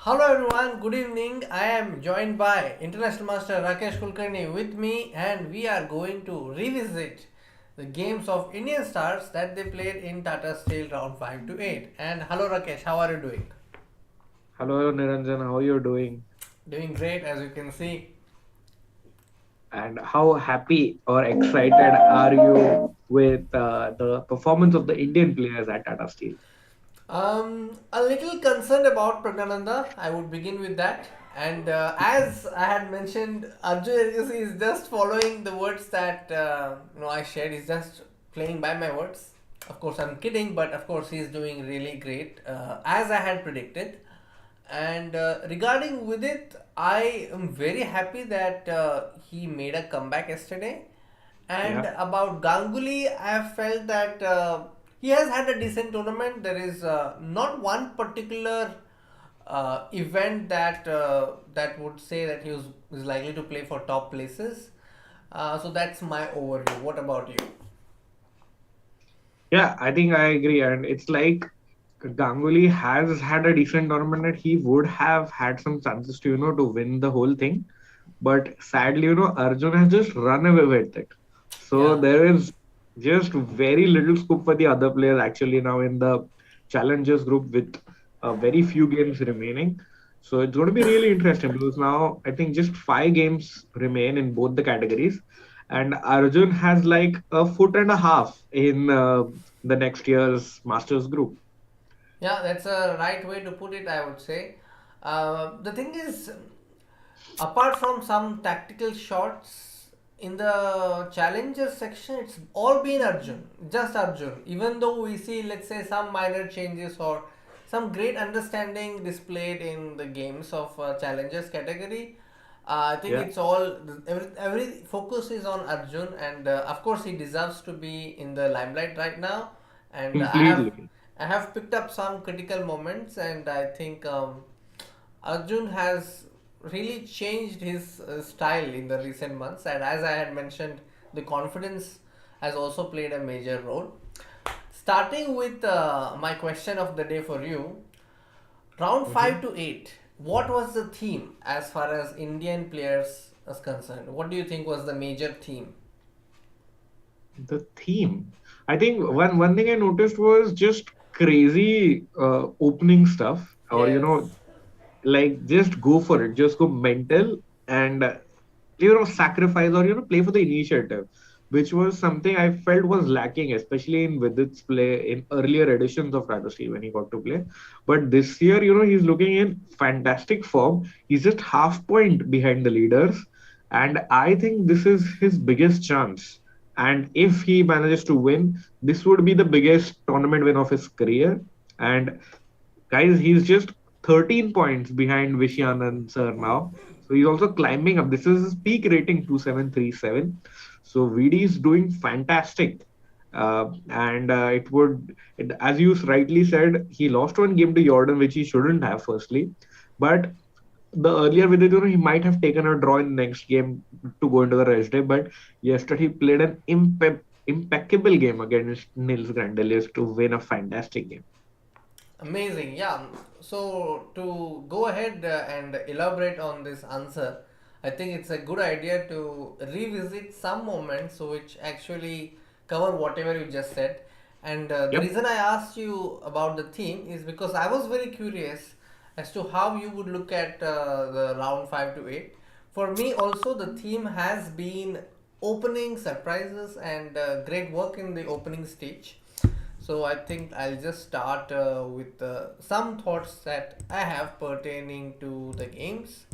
Hello everyone, good evening. I am joined by International Master Rakesh Kulkarni with me, and we are going to revisit the games of Indian stars that they played in Tata Steel round 5 to 8. And hello Rakesh, how are you doing? Hello Niranjan, how are you doing? Doing great as you can see. And how happy or excited are you with the performance of the Indian players at Tata Steel? A little concerned about Pragnananda. I would begin with that. And as I had mentioned, Arjun is just following the words that I shared. He's just playing by my words. Of course, I'm kidding, but of course, he's doing really great, as I had predicted. And regarding with it, I am very happy that he made a comeback yesterday. And Yeah, about Ganguly, I have felt that he has had a decent tournament. There is not one particular event that would say that is likely to play for top places. So that's my overview. What about you? yeah, I think I agree. And it's like Ganguly has had a decent tournament that he would have had some chances to win the whole thing. But sadly, Arjun has just run away with it. So Yeah. there is just very little scope for the other players actually now in the challengers group with very few games remaining. So it's going to be really interesting because now I think just 5 games remain in both the categories, and Arjun has like a foot and a half in the next year's Masters group. Yeah, that's a right way to put it, I would say. The thing is, apart from some tactical shots in the challenges section, it's all been Arjun, just Arjun. Even though we see, let's say, some minor changes or some great understanding displayed in the games of challenges category, I think Yeah, it's all every focus is on Arjun, and of course he deserves to be in the limelight right now. And completely. I have picked up some critical moments, and I think Arjun has really changed his style in the recent months. And as I had mentioned, the confidence has also played a major role. Starting with my question of the day for you, round 5 Mhm. to 8, what was the theme as far as Indian players is concerned? What do you think was the major theme? The theme. I think one thing I noticed was just crazy opening stuff, or Yes. like just go for it, just go mental and sacrifice or play for the initiative, which was something I felt was lacking, especially in Vidit's play in earlier editions of Tata Steel when he got to play. But this year, he's looking in fantastic form. He's just half point behind the leaders, and I think this is his biggest chance. And if he manages to win, this would be the biggest tournament win of his career. And guys, he's just 13 points behind Visyanand sir now. So he's also climbing up. This is his peak rating 2737. So VD is doing fantastic. And as you rightly said, he lost one game to Jordan, which he shouldn't have, firstly. But the earlier with it, he might have taken a draw in the next game to go into the rest day. But yesterday, he played an impeccable game against Nils Grandelius to win a fantastic game. Amazing, yeah. So to go ahead and elaborate on this answer, I think it's a good idea to revisit some moments which actually cover whatever you just said. And the Yep. reason I asked you about the theme is because I was very curious as to how you would look at the round 5 to 8. For me, also, the theme has been opening surprises and great work in the opening stage. So I think I'll just start with some thoughts that I have pertaining to the games.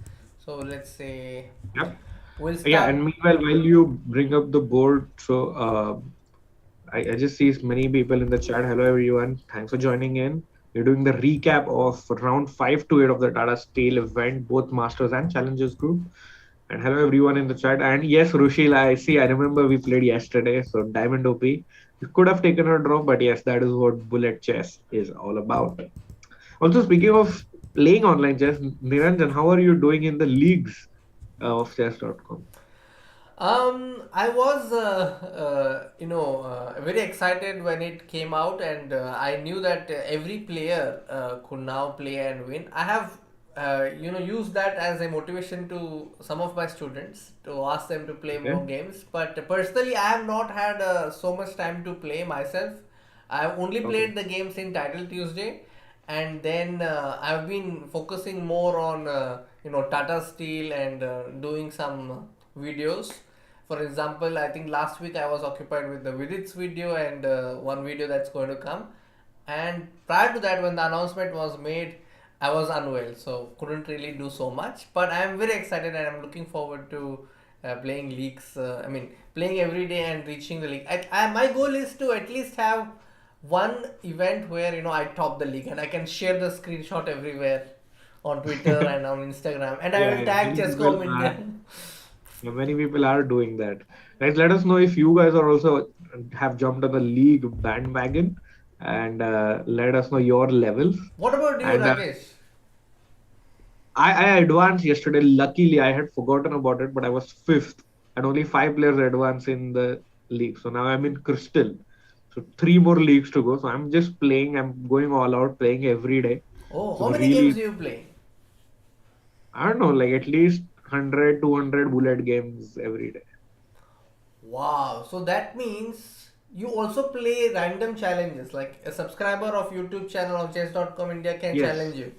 So let's say Yep. we'll Yeah, start. and meanwhile, while you bring up the board, so I just see many people in the chat. Hello, everyone. Thanks for joining in. We're doing the recap of round 5 to 8 of the Tata Steel event, both Masters and Challengers group. And hello, everyone in the chat. And yes, Rushil, I see. I remember we played yesterday. So, Diamond OP. We could have taken a draw, but yes, that is what bullet chess is all about. Also, speaking of playing online chess, Niranjan, how are you doing in the leagues of chess.com? I was, very excited when it came out, and I knew that every player could now play and win. I have use that as a motivation to some of my students to ask them to play more Okay. games. But personally, I have not had so much time to play myself. I've only Okay. played the games in Title Tuesday, and then I've been focusing more on Tata Steel and doing some videos. For example, I think last week I was occupied with the Vidit's video and one video that's going to come. And prior to that, when the announcement was made, I was unwell, so couldn't really do so much. But I am very excited and I'm looking forward to playing leagues. Playing every day and reaching the league. My goal is to at least have one event where I top the league and I can share the screenshot everywhere on Twitter and on Instagram, and I Yeah, will yeah, tag Chesscom India. many people are doing that. Guys, let us know if you guys are also have jumped on the league bandwagon, and let us know your levels. What about you, And Rakesh? I advanced yesterday. Luckily, I had forgotten about it, but I was fifth, and only 5 players advanced in the league. So now I'm in Crystal. So 3 more leagues to go. So I'm just playing. I'm going all out, playing every day. Oh, So how many games do really, you play? I don't know, like at least 100, 200 bullet games every day. Wow, so that means you also play random challenges, like a subscriber of YouTube channel on chess.com India can Yes. challenge you.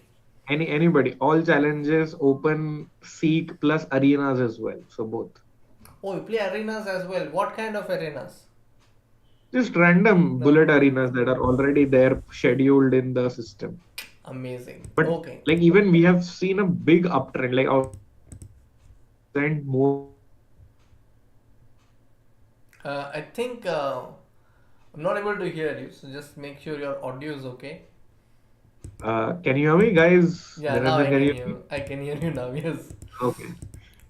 Anybody, all challenges, open, seek plus arenas as well. So both. Oh, you play arenas as well. What kind of arenas? Just random No. bullet arenas that are already there scheduled in the system. Amazing. But Okay. like even we have seen a big uptrend, like out and more I think I'm not able to hear you, so just make sure your audio is okay. can you hear me, guys? Yeah, now Niranjan, I can can you hear hear me? you. I can hear you now. Yes. Okay.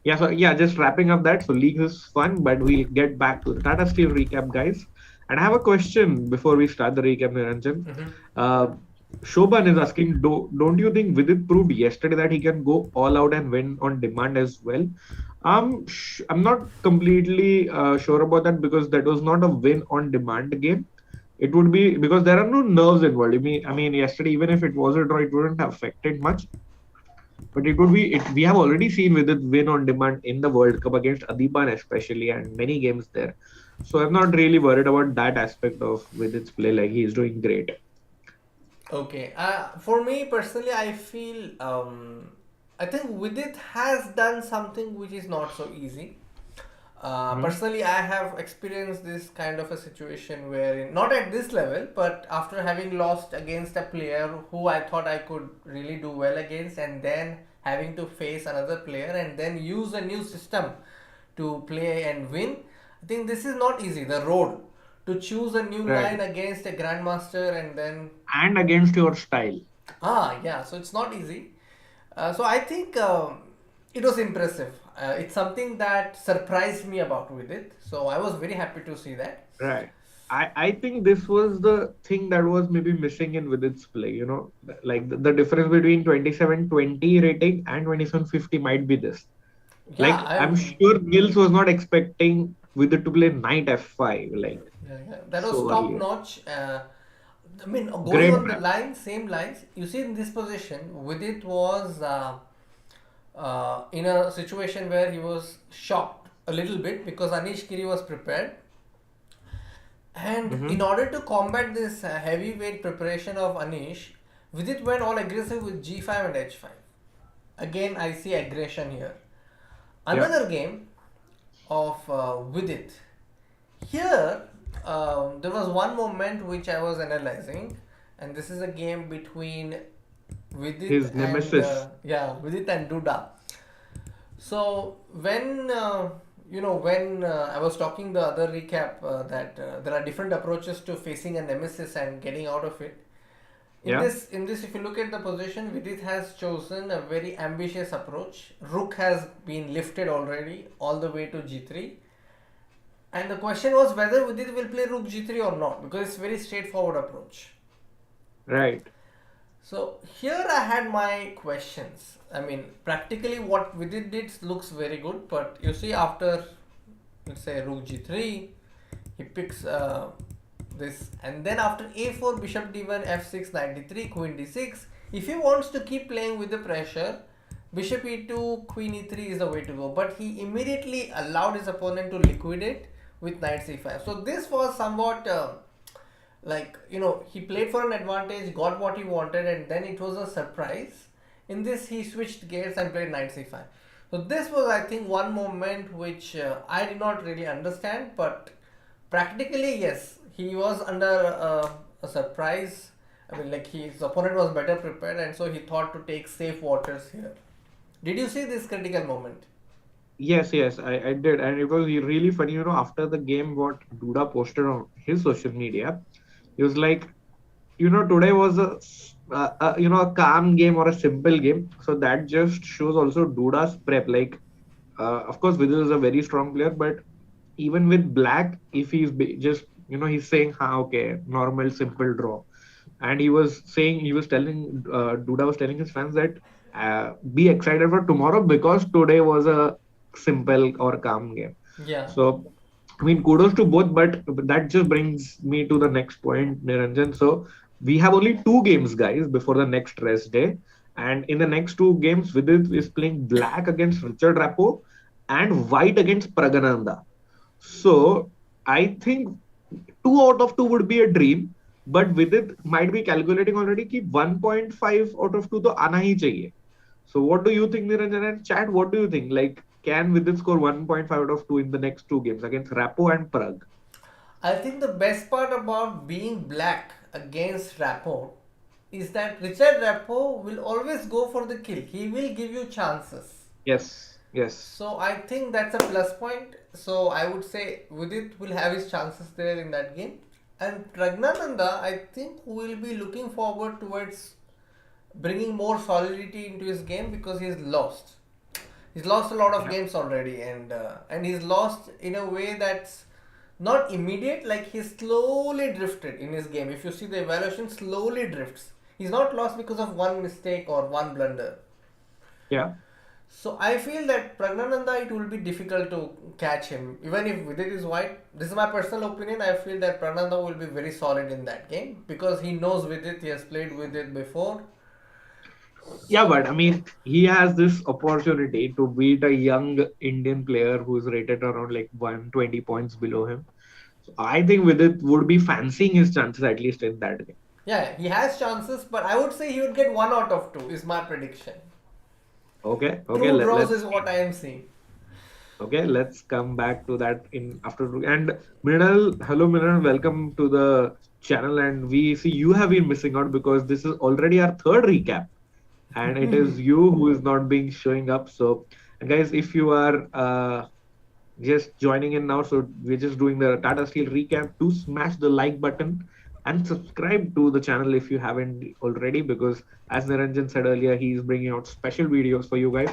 Yeah, so yeah, just wrapping up that. So leagues is fun, but we'll get back to the Tata Steel recap, guys. And I have a question before we start the recap, Niranjan. Mm-hmm. Uh, Shoban is asking, don't you think Vidit proved yesterday that he can go all out and win on demand as well? I'm not completely sure about that because that was not a win on demand game. It would be because there are no nerves involved. I mean, yesterday, even if it was a draw, it wouldn't have affected much. But it would be. We have already seen with it win on demand in the World Cup against Adiban especially, and many games there. So I'm not really worried about that aspect of with its play. Like he's doing great. Okay. For me personally, I think Vidit has done something which is not so easy. Hmm. Personally, I have experienced this kind of a situation where, not at this level, but after having lost against a player who I thought I could really do well against, and then having to face another player and then use a new system to play and win. I think this is not easy. The road to choose a new Right. line against a grandmaster and then And against your style. yeah, so it's not easy. So I think it was impressive. It's something that surprised me about with it. So I was very happy to see that. Right. I think this was the thing that was maybe missing in with its play. Like the difference between 2720 rating and 2750 might be this. Yeah, Like I'm sure Nils was not expecting with it to play knight f5 like that was so top earlier. notch. I mean, going Great on the map. line, same lines. You see, in this position, with it was in a situation where he was shocked a little bit because Anish Kiri was prepared. And Hmm. in order to combat this heavyweight preparation of Anish, Vidit went all aggressive with g5 and h5. Again, I see aggression here. Yeah. Another game of Vidit. Here, there was one moment which I was analyzing, and this is a game between Vidit His and nemesis. Vidit and Duda. So when I was talking the other recap that there are different approaches to facing a nemesis and getting out of it. Yeah. If you look at the position, Vidit has chosen a very ambitious approach. Rook has been lifted already all the way to g3, and the question was whether Vidit will play Rook g3 or not because it's a very straightforward approach. Right. So here I had my questions. I mean, practically what Vidit did looks very good, but you see after, let's say, Rook g3, he picks this, and then after a4, bishop d1, f6, knight d3, queen d6, If he wants to keep playing with the pressure, bishop e2, queen e3 is the way to go. But he immediately allowed his opponent to liquidate with knight c5. So this was somewhat like, he played for an advantage, got what he wanted, and then it was a surprise. In this, he switched gears and played knight c5. So this was, I think, one moment which I did not really understand, but practically, yes, he was under a surprise. I mean, like, his opponent was better prepared, and so he thought to take safe waters here. Did you see this critical moment? Yes, yes, I did. And it was really funny, after the game, what Duda posted on his social media, he was like, today was a calm game or a simple game. So that just shows also Duda's prep. Like, of course, Vidal is a very strong player, but even with black, if he's just, he's saying, okay, normal, simple draw. And he was telling, Duda was telling his fans that be excited for tomorrow because today was a simple or calm game. Yeah. So, I mean, kudos to both, but that just brings me to the next point, Niranjan. So, we have only two games, guys, before the next rest day. And in the next two games, Vidit is playing black against Richard Rapo and white against Pragananda. So, I think 2 out of 2 would be a dream, but Vidit might be calculating already कि 1.5 out of 2 तो आना ही चाहिए. So what do you think, Niranjan and chat? What do you think? Like, can Vidit score 1.5 out of 2 in the next two games against Rapo and Prague? I think the best part about being black against Rapo is that Richard Rapo will always go for the kill. He will give you chances. Yes, yes. So I think that's a plus point. So I would say Vidit will have his chances there in that game. And Pragnananda, I think, will be looking forward towards bringing more solidity into his game because he's lost. He's lost a lot of Yeah. games already, and he's lost in a way that's not immediate. Like, he's slowly drifted in his game. If you see the evaluation, slowly drifts. He's not lost because of one mistake or one blunder. Yeah. So I feel that Pragnananda, it will be difficult to catch him. Even if Vidit is white, this is my personal opinion. I feel that Pragnananda will be very solid in that game because he knows Vidit. He has played with it before. Yeah, but I mean, he has this opportunity to beat a young Indian player who's rated around like 120 points below him. So I think Vidit would be fancying his chances at least in that game. Yeah, he has chances, but I would say he would get 1 out of 2 is my prediction. Okay, okay, Two draws is let's what I am seeing. okay, let's come back to that in after. And Mrinal, hello Mrinal, welcome to the channel. And we see you have been missing out because this is already our third recap, and it is you who is not being showing up. So, guys, if you are just joining in now, so we're just doing the Tata Steel recap. Do smash the like button and subscribe to the channel if you haven't already, because as Niranjan said earlier, he's bringing out special videos for you guys,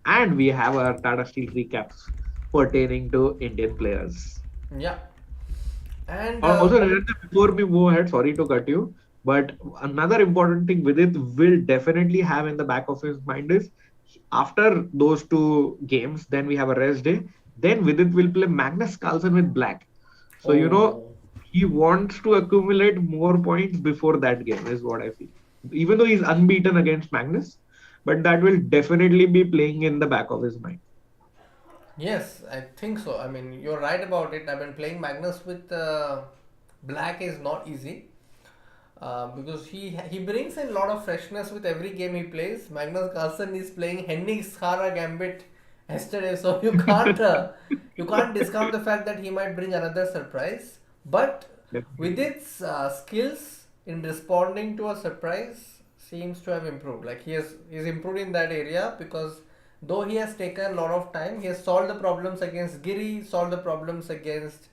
and we have our Tata Steel recaps pertaining to Indian players. Yeah. And Also, Niranjan, before we move ahead, sorry to cut you, but another important thing with it will definitely have in the back of his mind is after those two games, then we have a rest day. Then Vidit will play Magnus Carlsen with black. So, oh, he wants to accumulate more points before that game, is what I feel. Even though he's unbeaten against Magnus, but that will definitely be playing in the back of his mind. yes, I think so. I mean, you're right about it. I've been playing Magnus with black is not easy. Because he brings in a lot of freshness with every game he plays. Magnus Carlsen is playing Henning Schara Gambit yesterday, so you can't discount the fact that he might bring another surprise. But with Definitely. its skills in responding to a surprise, seems to have improved. Like, he's improved in that area because though he has taken a lot of time, he has solved the problems against Giri, solved the problems against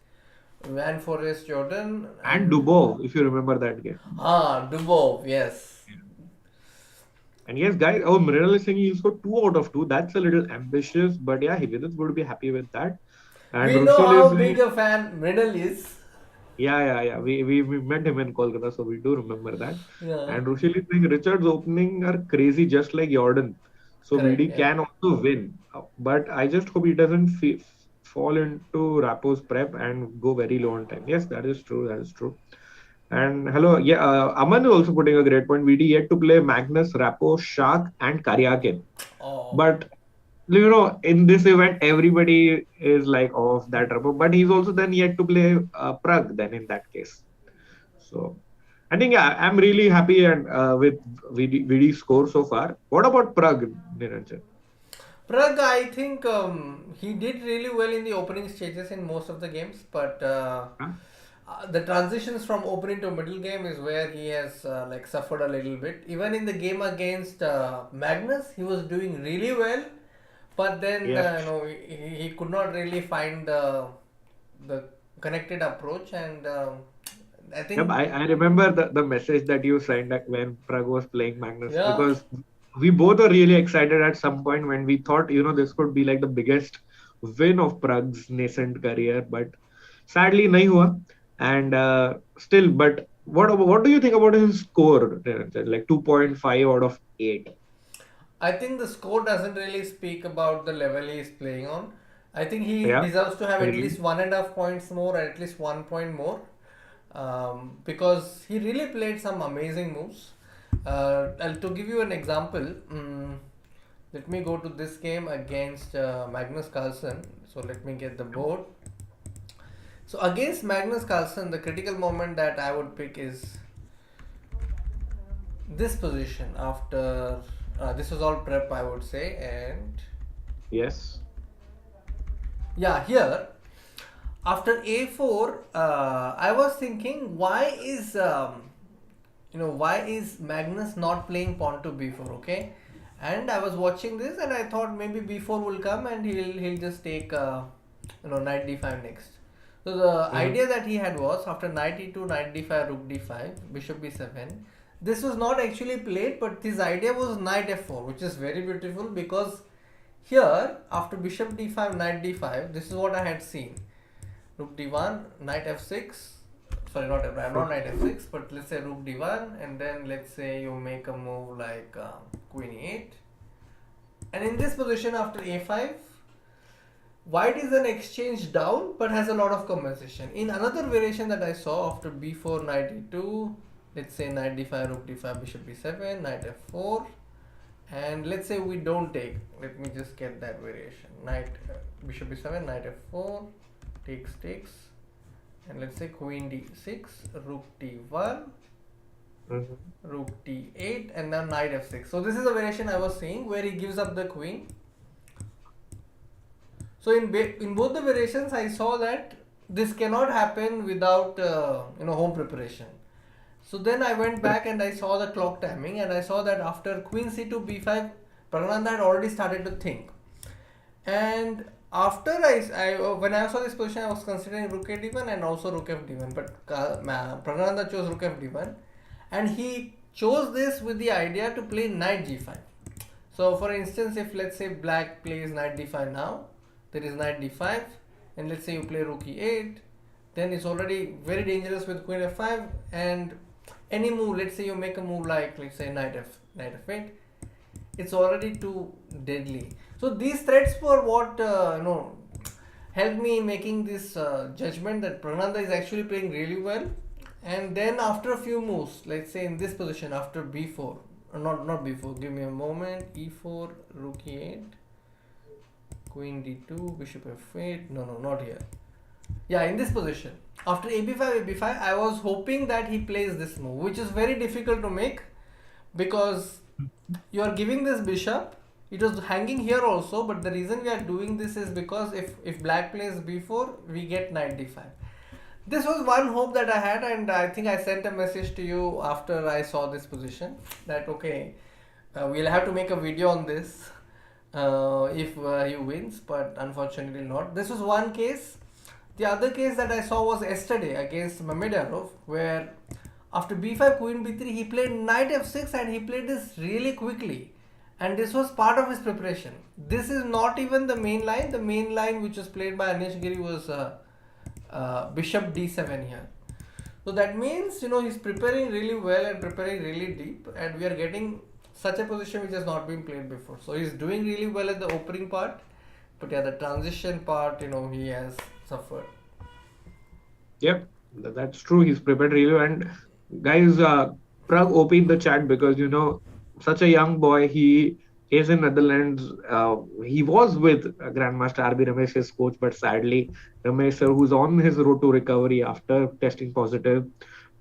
Van Forest Jordan, And and Dubov, if you remember that game. Dubov, yes. And yes, guys, our Mrinal is saying he'll score 2 out of 2. That's a little ambitious, but yeah, Vidit would be happy with that. And We know Rushil is how saying, big a fan Mrinnal is. yeah. We met him in Kolkata, so we do remember that. Yeah, And Rushil is saying Richard's opening are crazy, just like Jordan. So correct. VD Yeah. can also win. But I just hope he doesn't fall into Rapo's prep and go very low on time. Yes, that is true. That is true. And hello, yeah, Aman is also putting a great point. VD yet to play Magnus, Rapo, Shark, and Karyakin. Oh, But in this event, everybody is like off that Rapo, but he's also then yet to play Prag. Then in that case, so I think yeah, I'm really happy and with VD's score so far. What about Prag, Niranjan? Prag, I think he did really well in the opening stages in most of the games, but Huh? the transitions from opening to middle game is where he has like suffered a little bit. Even in the game against Magnus, he was doing really well, but then Yes. he could not really find the connected approach, and I Yep, think I remember the message that you sent when Prag was playing Magnus yeah. because we both were really excited at some point when we thought, this could be like the biggest win of Prag's nascent career, but sadly, nahi hua. And still, but what do you think about his score, Niranjan? Like 2.5 out of 8. I think the score doesn't really speak about the level he is playing on. I think he Yeah, deserves to have at really. least 1.5 points more, or at least 1 point more, because he really played some amazing moves. To give you an example, let me go to this game against Magnus Carlsen. So let me get the board. So against Magnus Carlsen, the critical moment that I would pick is this position after this was all prep, I would say, and Yes. yeah, here after a4, I was thinking why is Magnus not playing pawn to b4, okay? And I was watching this and I thought maybe b4 will come and he'll just take knight d5 next. So the Mhm. idea that he had was after knight e2, knight d5, rook d5, bishop b7. This was not actually played, but his idea was knight f4, which is very beautiful because here after bishop d5, knight d5, this is what I had seen. Rook d1, knight f6. Sorry, not knight f6, but let's say rook d1, and then let's say you make a move like queen e8. And in this position after a5, white is an exchange down but has a lot of compensation. In another variation that I saw after b4, knight e2, let's say knight d5, rook d5, bishop b7, knight f4, and let's say we don't take. Let me just get that variation. Knight bishop b7, knight f4, takes, and let's say queen d6, rook d1, Mhm. rook d8, and then knight f6. So this is a variation I was saying where he gives up the queen. So in both the variations, I saw that this cannot happen without home preparation. So then I went back and I saw the clock timing, and I saw that after queen c2 b5, Pragnanda had already started to think. And after when I saw this position, I was considering rook a d1 and also rook f d1, but Pragnanda chose rook f d1, and he chose this with the idea to play knight g5. So for instance, if let's say black plays knight d5 now, there is knight d5, and let's say you play rook e8, then it's already very dangerous with queen f5, and any move, let's say you make a move like let's say knight f8, it's already too deadly. So these threats were what helped me in making this judgment that Prananda is actually playing really well. And then after a few moves, let's say in this position after b4, not b4, give me a moment, e4, rook e8, queen d2, bishop f8, no, not here. Yeah, in this position after ab5, I was hoping that he plays this move, which is very difficult to make because you are giving this bishop. It was hanging here also, but the reason we are doing this is because if black plays b4, we get knight d5. This was one hope that I had, and I think I sent a message to you after I saw this position that okay, we'll have to make a video on this if he wins, but unfortunately not. This was one case. The other case that I saw was yesterday against Mamedov, where after b5, queen b3, he played knight f6, and he played this really quickly. And this was part of his preparation. This is not even the main line. The main line which was played by Anish Giri was bishop d7 here. So that means he's preparing really well and preparing really deep, and we are getting such a position which has not been played before. So he's doing really well at the opening part, but yeah, the transition part, he has suffered. Yep, that's true. He's prepared really well. And Guys, Prag OP in the chat because such a young boy. He is in Netherlands. He was with Grandmaster RB Ramesh, his coach, but sadly, Ramesh sir, who's on his road to recovery after testing positive,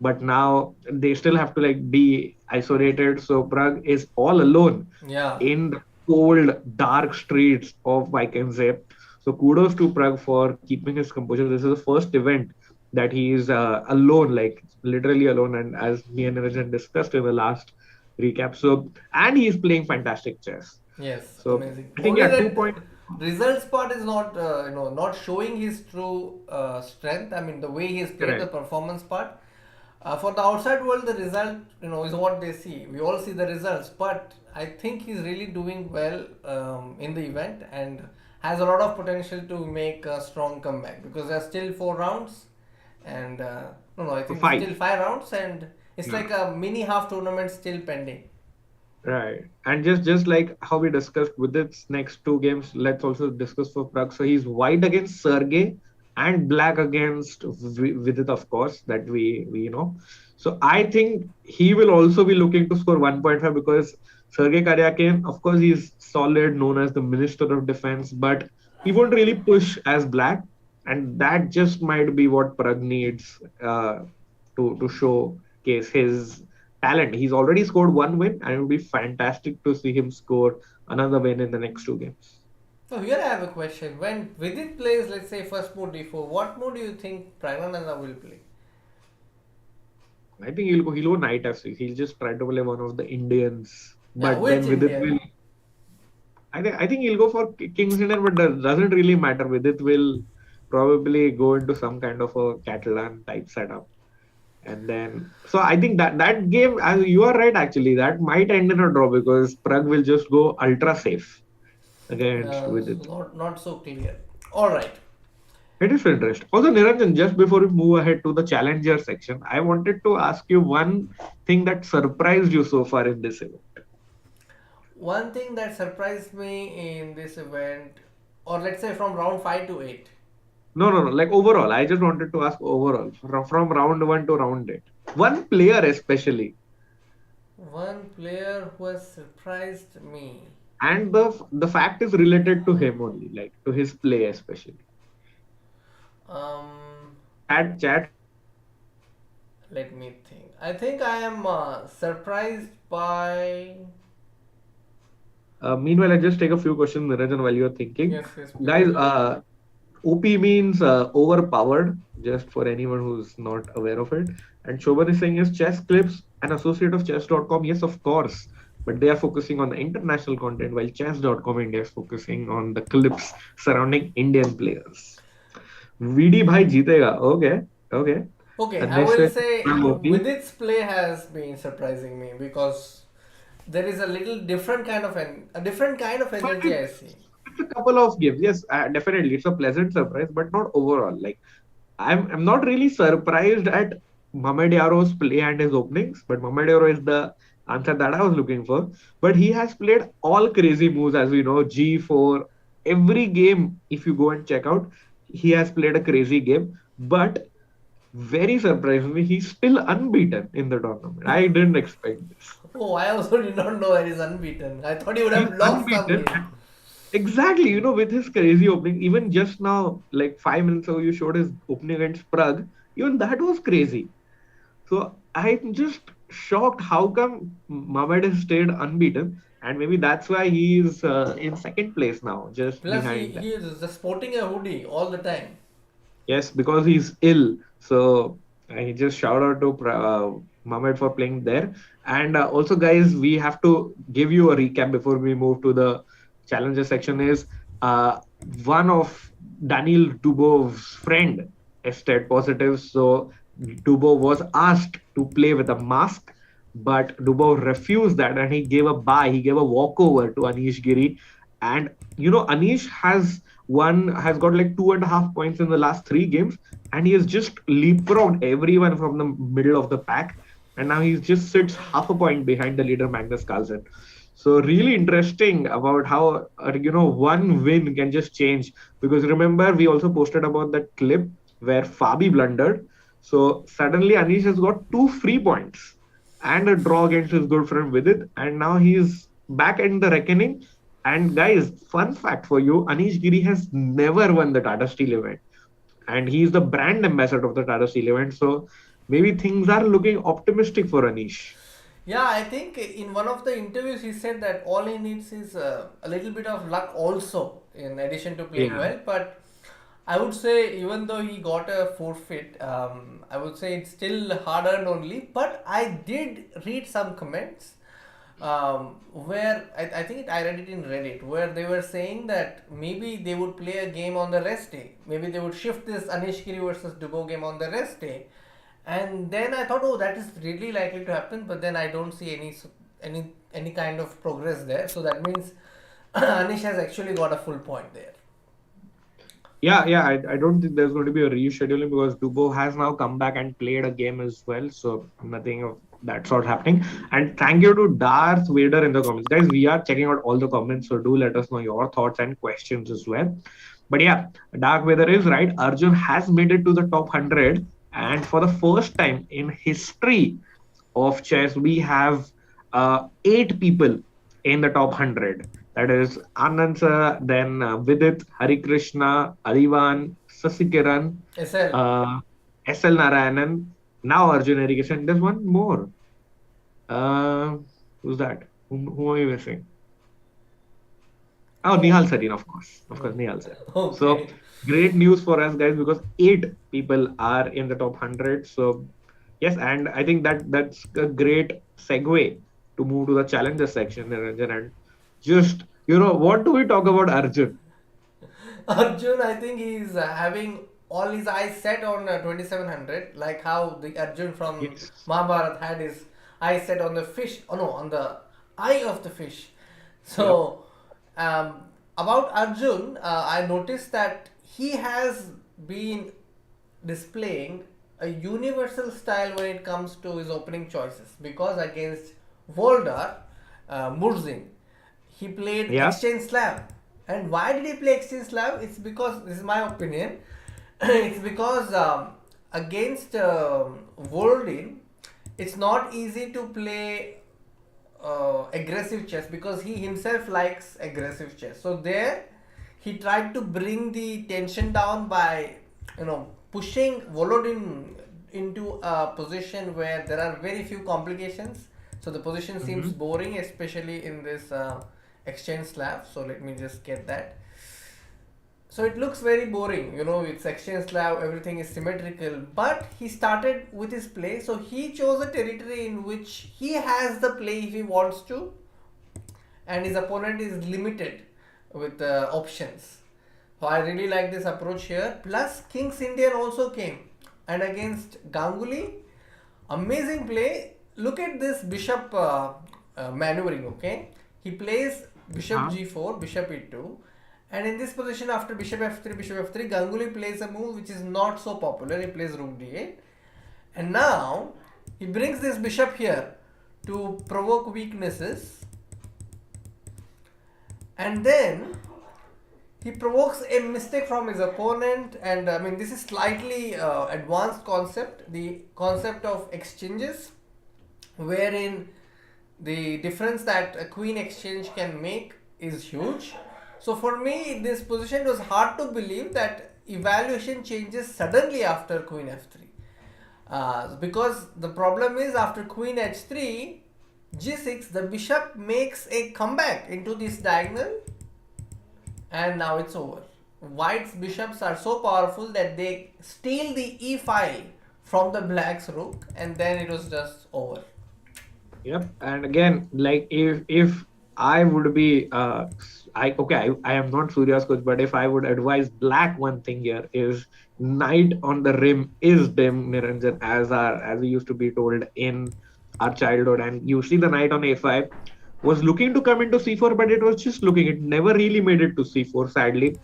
but now they still have to like be isolated. So Prag is all alone Yeah. in the cold, dark streets of Vikensee. So kudos to Prag for keeping his composure. This is the first event that he is alone, like literally alone, and as me and Niranjan discussed in the last recap. So and he's playing fantastic chess. Yes, So amazing. I think Only yeah, that 2 point. results part is not, not showing his true strength. I mean, the way he has played the Correct. performance part. For the outside world, the result, is what they see. We all see the results, but I think he's really doing well in the event and has a lot of potential to make a strong comeback because there are still 4 rounds, and no, I think Five. still 5 rounds, and it's Yeah. like a mini half tournament still pending. Right. And just like how we discussed with its next two games, let's also discuss for Prague. So he's white against Sergey and black against Vidit, of course, that we know. So I think he will also be looking to score 1.5 because Sergey Karyakin, of course, he's solid, known as the Minister of Defense, but he won't really push as black. And that just might be what Prague needs to showcase his talent. He's already scored one win, and it would be fantastic to see him score another win in the next two games. So here I have a question. When Vidit plays, let's say first mode d4, what mode do you think Pragnananda will play? I think he'll go knight f6. He'll just try to play one of the Indians, Yeah, but which then with it Indian? will. I think he'll go for King's Indian, but doesn't really matter. With it will probably go into some kind of a Catalan type setup. And then, so I think that game, as you are right, actually, that might end in a draw because Prague will just go ultra safe against with So it. not so clear. All right. It is interest. Also, Niranjan, just before we move ahead to the challenger section, I wanted to ask you one thing that surprised you so far in this event. One thing that surprised me in this event, or let's say from round 5 to 8, No. Like overall, I just wanted to ask overall from round one to round eight. One player especially, one player who has surprised me. and the fact is related to him only, like to his play especially. Um, Chat Let me think. I think I am surprised by. Meanwhile, I just take a few questions, Niranjan, while you're thinking. Yes, yes, Guys, please. OP means overpowered, just for anyone who's not aware of it. And Shobhan is saying is chess clips, an associate of chess.com. Yes, of course. But they are focusing on the international content, while chess.com India is focusing on the clips surrounding Indian players. VD Bhai jeetega. Okay. Okay. Okay, And I next will is say OP. with its play has been surprising me because there is a little different kind of a different kind of But energy I see. it's a couple of games. Yes, definitely. It's a pleasant surprise, but not overall. Like, I'm not really surprised at Mohamed Yaro's play and his openings, but Mohamed Yaro is the answer that I was looking for. But he has played all crazy moves, as we know, G4. Every game, if you go and check out, he has played a crazy game. But very surprisingly, he's still unbeaten in the tournament. I didn't expect this. Oh, I also did not know that he's unbeaten. I thought he would He's have lost some unbeaten. game. Exactly, with his crazy opening, even just now, like 5 minutes ago, you showed his opening against Prague. Even that was crazy. So I'm just shocked how come Mohamed has stayed unbeaten, and maybe that's why he's in second place now, just Plus, he, behind. he is just sporting a hoodie all the time. Yes, because he's ill. So I just shout out to Mohamed for playing there. And also, guys, we have to give you a recap before we move to the challenger section. Is uh, one of Daniel Dubov's friend tested positive. So Dubov was asked to play with a mask, but Dubov refused that and he gave a bye. He gave a walkover to Anish Giri. And Anish has got like 2.5 points in the last 3 games, and he has just leapfrogged everyone from the middle of the pack, and now he just sits half a point behind the leader Magnus Carlsen. So really interesting about how one win can just change. Because remember, we also posted about that clip where Fabi blundered. So suddenly Anish has got two free points and a draw against his good friend Vidit, and now he's back in the reckoning. And guys, fun fact for you, Anish Giri has never won the Tata Steel event, and he's the brand ambassador of the Tata Steel event. So maybe things are looking optimistic for Anish. Yeah, I think in one of the interviews he said that all he needs is a little bit of luck also, in addition to playing Yeah. well. But I would say even though he got a forfeit, I would say it's still hard earned only. But I did read some comments where I think I read it in Reddit where they were saying that maybe they would play a game on the rest day. Maybe they would shift this Anish Giri versus Dubo game on the rest day, and then I thought, oh, that is really likely to happen. But then I don't see any kind of progress there. So that means Anish has actually got a full point there. Yeah. I don't think there's going to be a rescheduling because Dubo has now come back and played a game as well. So nothing of that sort happening. And thank you to Darth Vader in the comments. Guys, we are checking out all the comments. So do let us know your thoughts and questions as well. But yeah, Darth Vader is right. Arjun has made it to the top 100. And for the first time in history of chess, we have eight people in the top 100. That is Anand sir, then Vidit, Hari Krishna, Arivan, Sasikiran, SL. uh, SL Narayanan, now Arjun Irrigation. There's one more. Uh, who's that? Who are you missing? Oh, Oh, Nihal Sarin, of course. Of course, Nihal Sarin. So okay. great news for us, guys, because eight people are in the top 100. So yes, and I think that's a great segue to move to the challenger section, Niranjan. And just, what do we talk about Arjun? Arjun, I think he's having all his eyes set on 2700, like how the Arjun from Yes. Mahabharata had his eyes set on the fish. Oh no, on the eye of the fish. Yep. So, about Arjun, I noticed that he has been displaying a universal style when it comes to his opening choices, because against Voldar, Murzin, he played Yeah. Exchange Slab. And why did he play Exchange Slab? It's because, this is my opinion, it's because against Voldin, it's not easy to play aggressive chess because he himself likes aggressive chess. So there, he tried to bring the tension down by, pushing Volodin into a position where there are very few complications. So the position seems Hmm. boring, especially in this exchange slab. So let me just get that. So it looks very boring, with section slab, everything is symmetrical. But he started with his play, so he chose a territory in which he has the play if he wants to, and his opponent is limited with options. So I really like this approach here. Plus, King's Indian also came, and against Ganguly, amazing play. Look at this bishop maneuvering. Okay, he plays bishop Uh-huh. g4, bishop e2, and in this position after bishop f3, bishop f3, Ganguly plays a move which is not so popular. He plays rook d8, and now he brings this bishop here to provoke weaknesses, and then he provokes a mistake from his opponent. And I mean, this is slightly advanced concept, the concept of exchanges, wherein the difference that a queen exchange can make is huge. So for me, this position was hard to believe that evaluation changes suddenly after queen f3, because the problem is after queen h3, g6, the bishop makes a comeback into this diagonal, and now it's over. White's bishops are so powerful that they steal the e file from the black's rook, and then it was just over. Yep. And again, like if I would be I am not Surya's coach, but if I would advise black, one thing here is knight on the rim is dim, Niranjan, as we used to be told in our childhood. And usually the knight on a5 was looking to come into c4, but it was just looking. It never really made it to c4, sadly.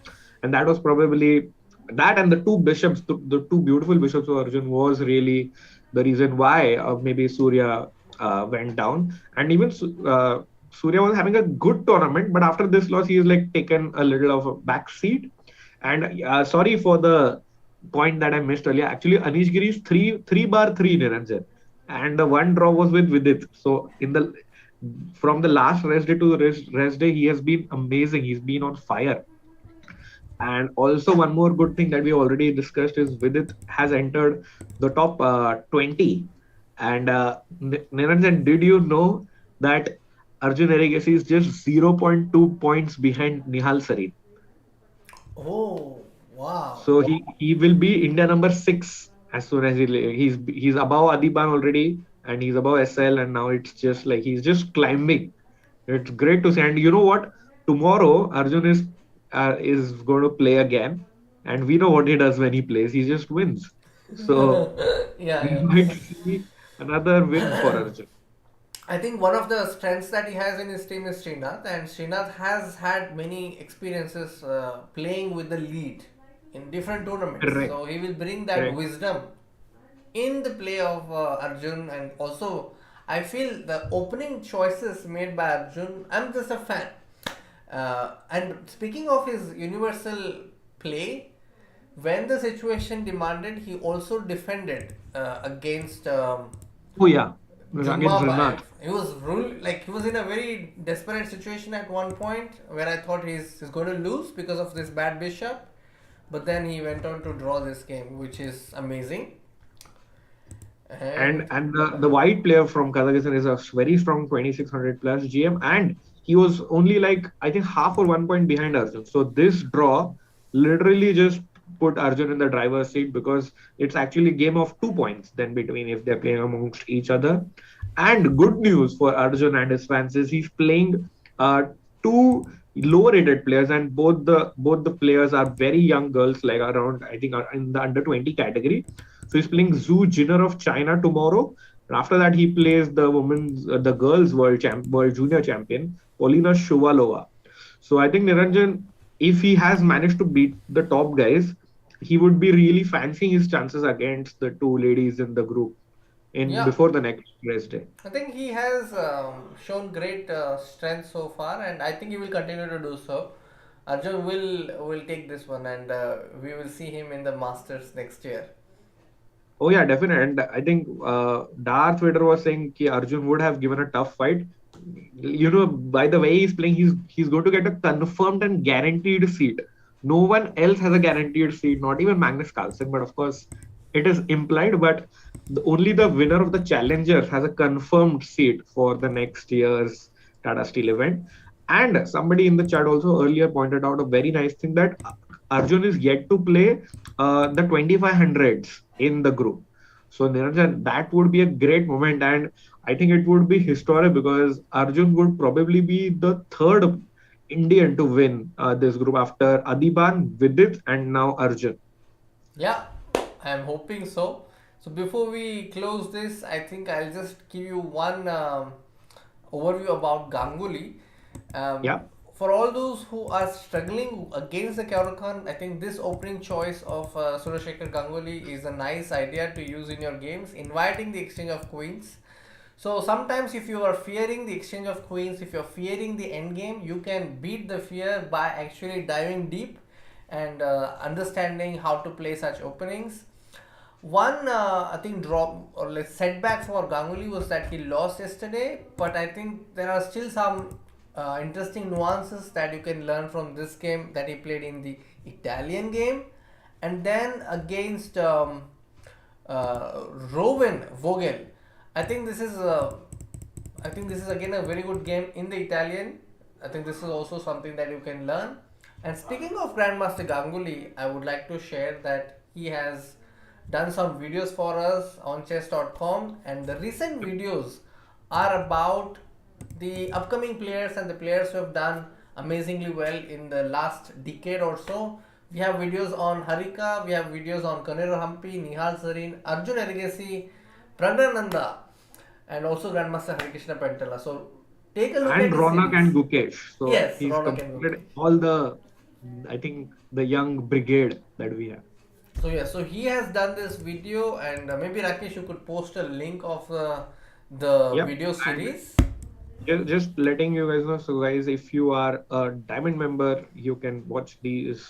And that was probably that, and the two bishops, the two beautiful bishops of Arjun was really the reason why maybe Surya went down. And even Surya was having a good tournament, but after this loss, he is like taken a little of a back seat. And sorry for the point that I missed earlier. Actually, Anish Giri is three bar three Niranjan, and the one draw was with Vidit. So in the from the last rest day to the rest day, he has been amazing. He's been on fire. And also one more good thing that we already discussed is Vidit has entered the top 20. And Niranjan, did you know that Arjun Erigasi is just zero point 0.2 points behind Nihal Sarin? Oh, wow. So he will be India number six as soon as he's above Adiban already, and he's above SL, and now it's just like he's just climbing. It's great to see. And you know what? Tomorrow Arjun is going to play again, and we know what he does when he plays. He just wins. So Yeah, we yeah. might see another win for Arjun. I think one of the strengths that he has in his team is Srinath, and Srinath has had many experiences playing with the lead in different tournaments. Correct. So he will bring that Correct. wisdom in the play of Arjun, and also I feel the opening choices made by Arjun, I'm just a fan. And speaking of his universal play, when the situation demanded, he also defended against Oh yeah, against Jumma Bayev. Renath. He was in a very desperate situation at one point where I thought he's going to lose because of this bad bishop, but then he went on to draw this game, which is amazing. and And and the white player from Kazakhstan is a very strong 2600 plus GM, and he was only like I think half or 1 point behind Arjun. So this draw literally just put Arjun in the driver's seat because it's actually a game of 2 points then between if they're playing amongst each other. And good news for Arjun and his fans is he's playing two low rated players, and both the players are very young girls, like around I think in the under 20 category. So he's playing Zhu Jinner of China tomorrow. And after that, he plays the girls world junior champion, Polina Shuvalova. So I think Niranjan, if he has managed to beat the top guys, he would be really fancying his chances against the two ladies in the group in yeah, before the next race day. I think he has shown great strength so far, and I think he will continue to do so. Arjun will take this one, and we will see him in the Masters next year. Oh yeah, definitely. And I think Darth Vader was saying that Arjun would have given a tough fight. You know, by the way he's playing, he's going to get a confirmed and guaranteed seat. No one else has a guaranteed seat, not even Magnus Carlsen. But of course, it is implied. But only the winner of the Challenger has a confirmed seat for the next year's Tata Steel event. And somebody in the chat also earlier pointed out a very nice thing that Arjun is yet to play the 2500s in the group. So Niranjan, that would be a great moment, and I think it would be historic because Arjun would probably be the third Indian to win this group after Adiban, Vidit, and now Arjun. Yeah, I am hoping so. So before we close this, I think I'll just give you one overview about Ganguly. Um, Yeah, for all those who are struggling against the Kaurakan, I think this opening choice of Surashekar Ganguly is a nice idea to use in your games, inviting the exchange of queens. So sometimes if you are fearing the exchange of queens, if you're fearing the end game, you can beat the fear by actually diving deep and understanding how to play such openings. One, I think, drop or like setback for Ganguly was that he lost yesterday, but I think there are still some interesting nuances that you can learn from this game that he played in the Italian game, and then against Rowan Vogel. I think this is I think this is again a very good game in the Italian. I think this is also something that you can learn. And speaking of Grandmaster Ganguly, I would like to share that he has done some videos for us on chess.com, and the recent videos are about the upcoming players and the players who have done amazingly well in the last decade or so. We have videos on Harika, we have videos on Kanero Hampi, Nihal Sarin, Arjun Erigasi, Pranananda, and also Grandmaster Harikrishna Pentala. So take a look and at the Ronak and series. Gukesh. So Yes, he's Ronak and completed Gukesh. all I think, the young brigade that we have. So yeah, so he has done this video, and maybe Rakesh, you could post a link of the Yep. video And series. just letting you guys know. So, guys, if you are a Diamond member, you can watch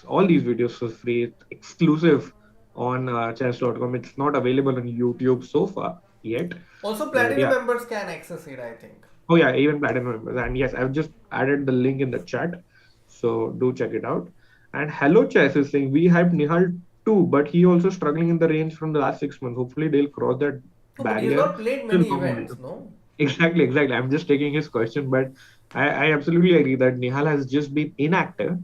all these videos for free. It's exclusive on chess.com. It's not available on YouTube so far yet, Also, but platinum yeah. members can access it, I think. Oh yeah, even platinum members. And yes, I've just added the link in the chat, so do check it out. And Hello Chess is saying we hyped Nihal too, but he also struggling in the range from the last 6 months. Hopefully they'll cross that No, but he's barrier. not played So many normal. events, no? Exactly, exactly. I'm just taking his question, but I absolutely agree that Nihal has just been inactive.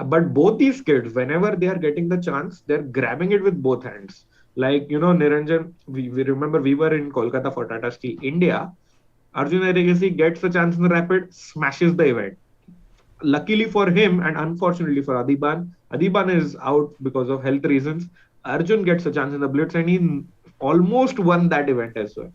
But both these kids, whenever they are getting the chance, they're grabbing it with both hands. Like, Niranjan, we remember we were in Kolkata for Tata Steel India. Arjun Erigasi gets a chance in the rapid, smashes the event. Luckily for him and unfortunately for Adiban is out because of health reasons. Arjun gets a chance in the blitz and he almost won that event as well.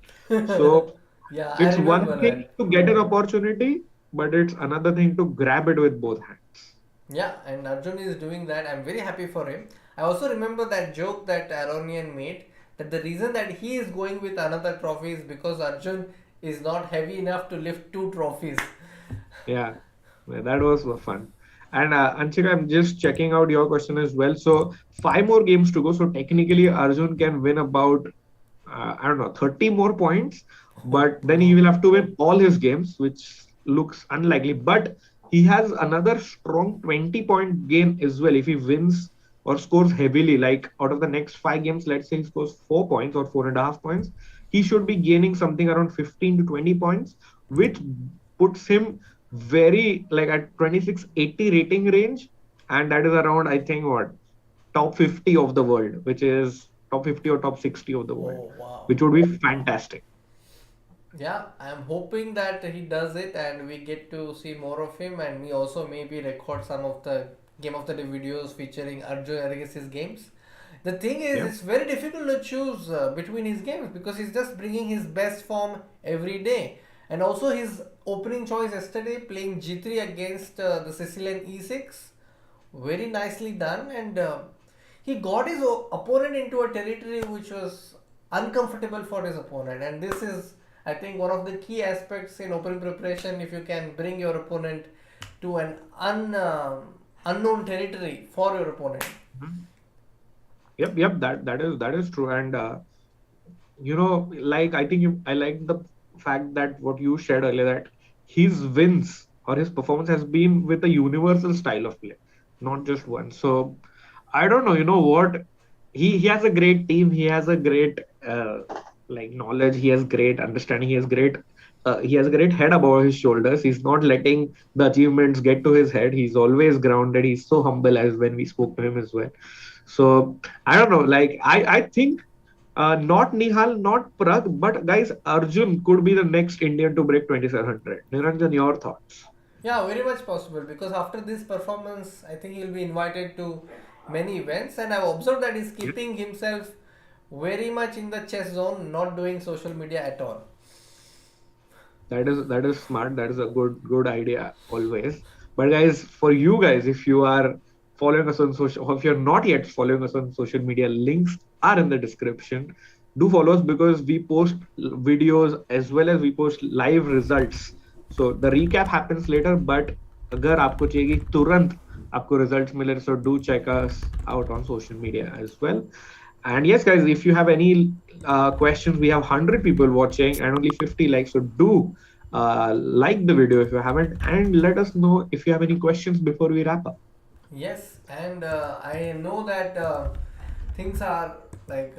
So Yeah, I it's one remember thing that. to get an opportunity, but it's another thing to grab it with both hands. Yeah, and Arjun is doing that. I'm very happy for him. I also remember that joke that Aronian made, that the reason that he is going with another trophy is because Arjun is not heavy enough to lift two trophies. Yeah, yeah, that was fun. And Anshika, I'm just checking out your question as well. So 5 more games to go. So technically, Arjun can win about I don't know 30 more points, but then he will have to win all his games, which looks unlikely. But he has another strong 20-point gain as well if he wins or scores heavily. Like out of the next 5 games, let's say he scores 4 points or 4.5 points, he should be gaining something around 15 to 20 points, which puts him very like at 2680 rating range, and that is around I think what top 50 of the world, which is top 50 or top 60 of the world, Oh, wow. which would be fantastic. Yeah, I'm hoping that he does it and we get to see more of him, and we also maybe record some of the Game of the Day videos featuring Arjun Arigas's games. The thing is, Yeah. it's very difficult to choose between his games because he's just bringing his best form every day. And also his opening choice yesterday, playing G3 against the Sicilian E6, very nicely done, and he got his opponent into a territory which was uncomfortable for his opponent, and this is, I think, one of the key aspects in opening preparation. If you can bring your opponent to an unknown territory for your opponent. Mhm. Yep. That is true. And like I think I like the fact that what you shared earlier, that his wins or his performance has been with a universal style of play, not just one. So I don't know, what, he has a great team, he has a great like knowledge, he has great understanding, he has a great head above his shoulders. He's not letting the achievements get to his head. He's always grounded. He's so humble, as when we spoke to him as well. So I don't know, like I think not Nihal, not Prag, but guys, Arjun could be the next Indian to break 2700. Niranjan, your thoughts? Yeah, very much possible because after this performance, I think he'll be invited to many events, and I've observed that he's Yeah. keeping himself very much in the chess zone, not doing social media at all. That is smart. That is a good idea always. But guys, for you guys, if you are following us on social, or if you're not yet following us on social media, links are in the description. Do follow us because we post videos as well as we post live results. So the recap happens later, but अगर आपको चाहिए कि तुरंत आपको results मिले, so do check us out on social media as well. And yes, guys, if you have any questions, we have 100 people watching and only 50 likes. So do like the video if you haven't, and let us know if you have any questions before we wrap up. Yes, and I know that things are like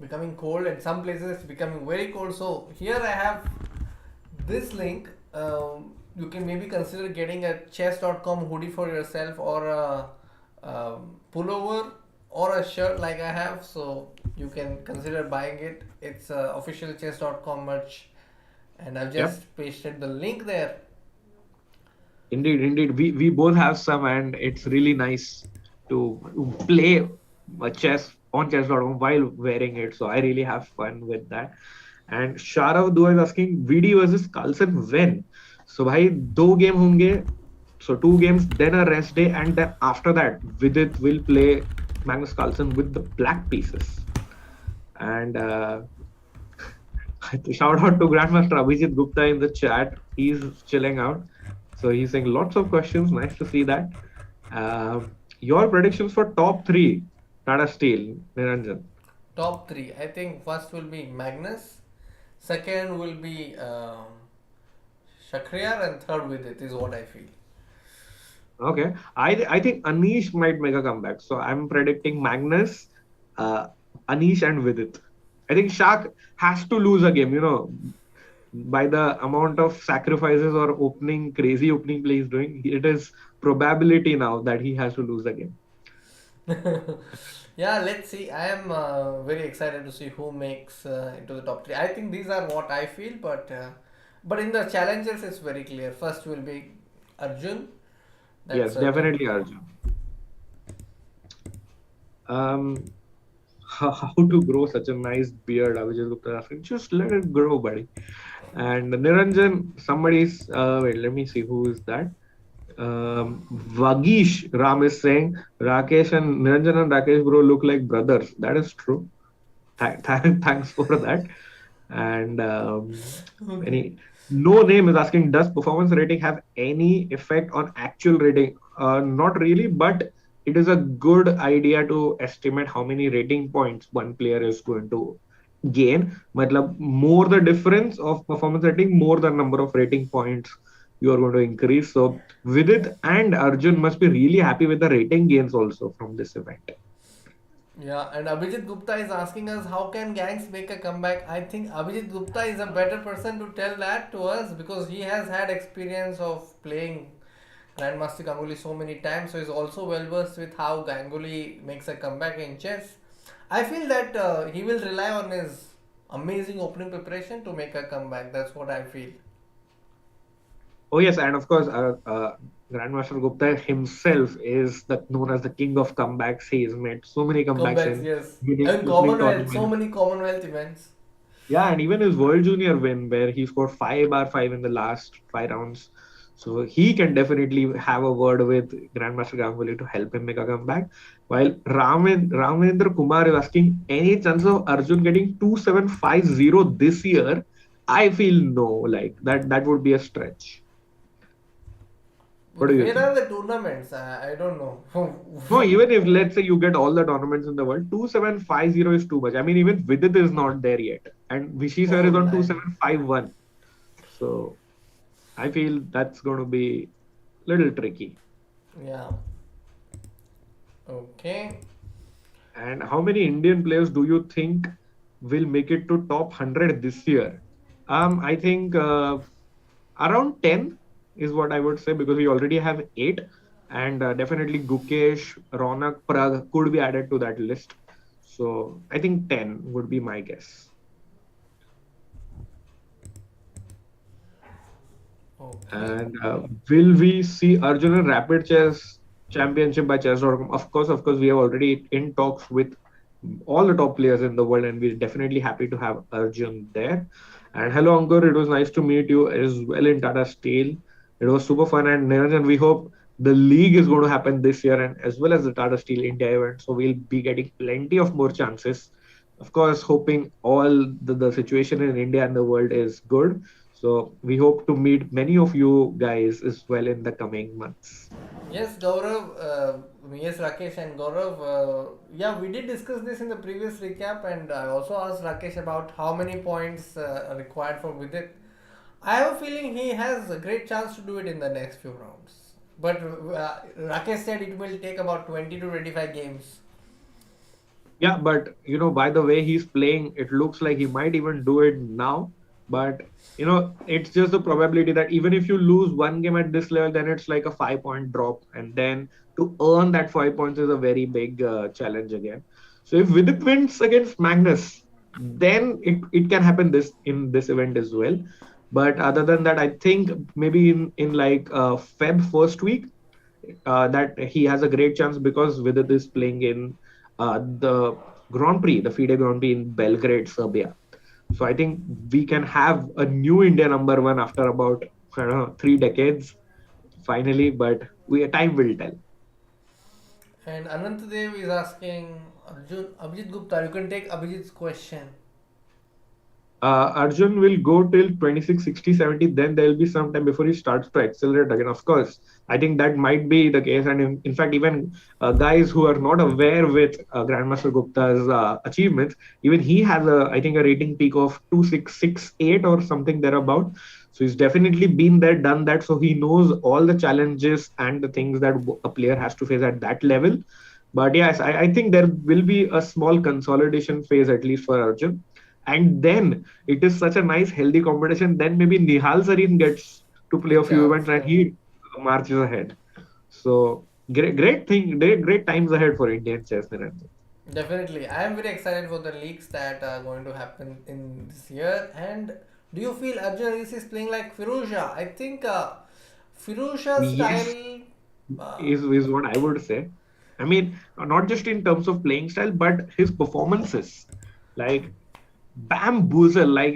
becoming cold, and some places it's becoming very cold. So here I have this link. You can maybe consider getting a chess.com hoodie for yourself, or a pullover, or a shirt like I have. So you can consider buying it. It's official chess.com merch, and I've Yep. just pasted the link there. Indeed. We both have some, and it's really nice to play chess on chess.com while wearing it. So I really have fun with that. And Sharav Dua is asking VD versus Carlsen when? So भाई 2 game होंगे. So 2 games, then a rest day, and then after that, Vidit will play Magnus Carlsen with the black pieces. And shout out to Grandmaster Abhijit Gupta in the chat. He's chilling out. So he's saying lots of questions. Nice to see that. Your predictions for top 3. Tata Steel, Niranjan. Top three. I think first will be Magnus, second will be Shakhriyar, and third with it is what I feel. Okay, I think Anish might make a comeback. So I'm predicting Magnus, uh, Anish, and Vidit. I think Shak has to lose a game. By the amount of sacrifices or crazy opening play he's doing, it is probability now that he has to lose the game. Yeah, let's see. I am very excited to see who makes into the top three. I think these are what I feel, but in the challenges, it's very clear. First will be Arjun, that's Yes, certain. definitely Arjun. Um, how to grow such a nice beard? I was just asking, just let it grow, buddy. And Niranjan, somebody's wait, let me see who is that. Vagish Ram is saying Rakesh and Niranjan and Rakesh bro look like brothers. That is true. Thanks for that. And Okay. any no name is asking, does performance rating have any effect on actual rating? Not really, but it is a good idea to estimate how many rating points one player is going to gain. Matlab, more the difference of performance rating, more the number of rating points you are going to increase. So Vidit and Arjun must be really happy with the rating gains also from this event. Yeah, and Abhijit Gupta is asking us how can gangs make a comeback. I think Abhijit Gupta is a better person to tell that to us because he has had experience of playing Grandmaster Ganguly so many times, so he's also well versed with how Ganguly makes a comeback in chess. I feel that he will rely on his amazing opening preparation to make a comeback. That's what I feel. Oh yes, and of course, Grandmaster Gupta himself is known as the king of comebacks. He has made so many comebacks Comebacks, in yes. winning And opening Commonwealth, so tournaments. many Commonwealth events. Yeah, and even his World Junior win, where he scored 5/5 in the last 5 rounds. So he can definitely have a word with Grandmaster Ganguly to help him make a comeback. While Ramendra Kumar is asking, any chance of Arjun getting 2750 this year? I feel no, like that would be a stretch. What But do you where think? are the tournaments? I don't know. No, even if let's say you get all the tournaments in the world, 2750 is too much. I mean, even Vidit is not there yet. And Vishy sir Oh, is on line. 2751. So I feel that's going to be little tricky. Yeah. Okay. And how many Indian players do you think will make it to top 100 this year? I think around 10 is what I would say because we already have 8. And definitely Gukesh, Ronak, Prag could be added to that list. So I think 10 would be my guess. Okay. And will we see Arjun in Rapid Chess Championship by Chess.com? Of course, we are already in talks with all the top players in the world, and we're definitely happy to have Arjun there. And hello, Ankur, it was nice to meet you as well in Tata Steel. It was super fun, and Niranjan, we hope the league is going to happen this year, and as well as the Tata Steel India event. So we'll be getting plenty of more chances. Of course, hoping all the situation in India and the world is good. So we hope to meet many of you guys as well in the coming months. Yes, Gaurav, yes, Rakesh and Gaurav. Yeah, we did discuss this in the previous recap, and I also asked Rakesh about how many points are required for Vidit. I have a feeling he has a great chance to do it in the next few rounds. But Rakesh said it will take about 20 to 25 games. Yeah, but by the way he's playing, it looks like he might even do it now. But it's just the probability that even if you lose one game at this level, then it's like a 5 point drop, and then to earn that 5 points is a very big challenge again. So if Vidit wins against Magnus, then it can happen this event as well. But other than that, I think maybe in like Feb first week, that he has a great chance because Vidit is playing in the Grand Prix, the FIDE Grand Prix in Belgrade, Serbia. So I think we can have a new India number one after about, I don't know, 3 decades finally. But time will tell. And Anantadev is asking Arjun, Abhijit Gupta, you can take Abhijit's question. Arjun will go till 26, 60, 70. Then there will be some time before he starts to accelerate again. Of course, I think that might be the case. And in fact, even guys who are not aware with Grandmaster Gupta's achievements, even he has I think, a rating peak of 2668 or something thereabout. So he's definitely been there, done that. So he knows all the challenges and the things that a player has to face at that level. But yes, I think there will be a small consolidation phase, at least for Arjun. And then it is such a nice, healthy competition. Then maybe Nihal Sarin gets to play a few Yeah, events and he marches ahead. So great thing, great times ahead for Indian chess, Niranjan. definitely. I am very excited for the leaks that are going to happen in this year. And do you feel Arjun Reese is playing like Firouzja? I think Firouzja's Yes, style. Uh, is what I would say. I mean, not just in terms of playing style, but his performances. Like bamboozle, like,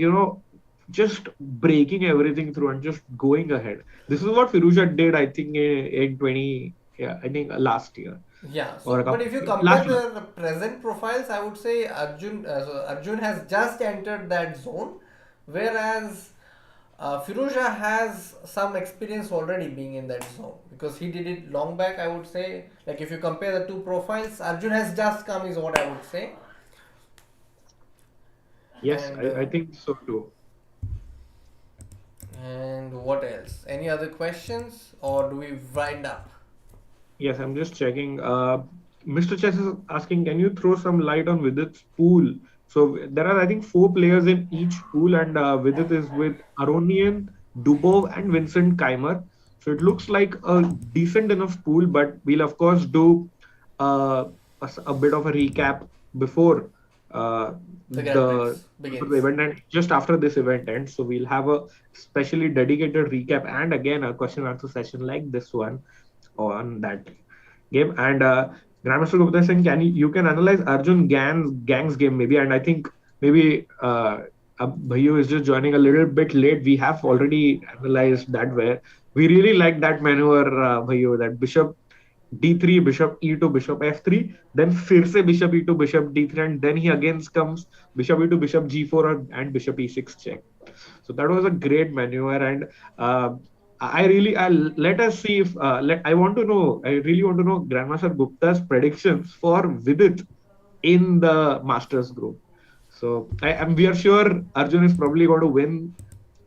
just breaking everything through and just going ahead. This is what Firuza did, I think, in 20, yeah, I think last year Yeah, or so a but couple if you last compare year. the present profiles, I would say Arjun has just entered that zone, whereas Firouzja has some experience already being in that zone because he did it long back. I would say, like if you compare the two profiles, Arjun has just come, is what I would say. Yes, And I think so too. what else? Any other questions, or do we wind up? Yes, I'm just checking. Mr. Chess is asking, can you throw some light on Vidit's pool? So there are, I think, four players in each pool, and Vidit is with Aronian, Dubov, and Vincent Keimer. So it looks like a decent enough pool, but we'll of course do uh, a bit of a recap before uh, The Grand Prix the begins. event and just after this event ends. So we'll have a specially dedicated recap and again a question answer session like this one on that game. And Grandmaster Gupta saying, you can analyze Arjun Gang's game maybe, and I think maybe Bhayu is just joining a little bit late. We have already analyzed that where we really like that maneuver, Bhayu, that Bishop D3, Bishop E2, Bishop F3, then फिर से Bishop E2, Bishop D3, and then he again comes Bishop E2, Bishop G4, and Bishop E6 check. So that was a great maneuver, and uh, let us see if I want to know. I really want to know Grandmaster Gupta's predictions for Vidit in the Masters group. So we are sure Arjun is probably going to win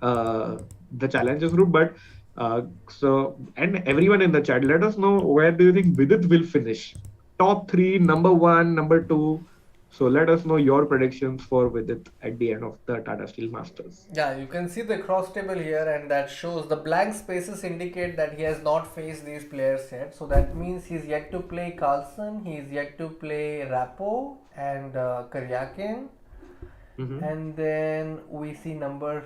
uh, the Challengers group, but and everyone in the chat, let us know where do you think Vidit will finish? Top three, number one, number two. So let us know your predictions for Vidit at the end of the Tata Steel Masters. Yeah, you can see the cross table here, and that shows the blank spaces indicate that he has not faced these players yet. So that means he's yet to play Carlsen, he's yet to play Rapo and Karyakin. Mm-hmm. And then we see number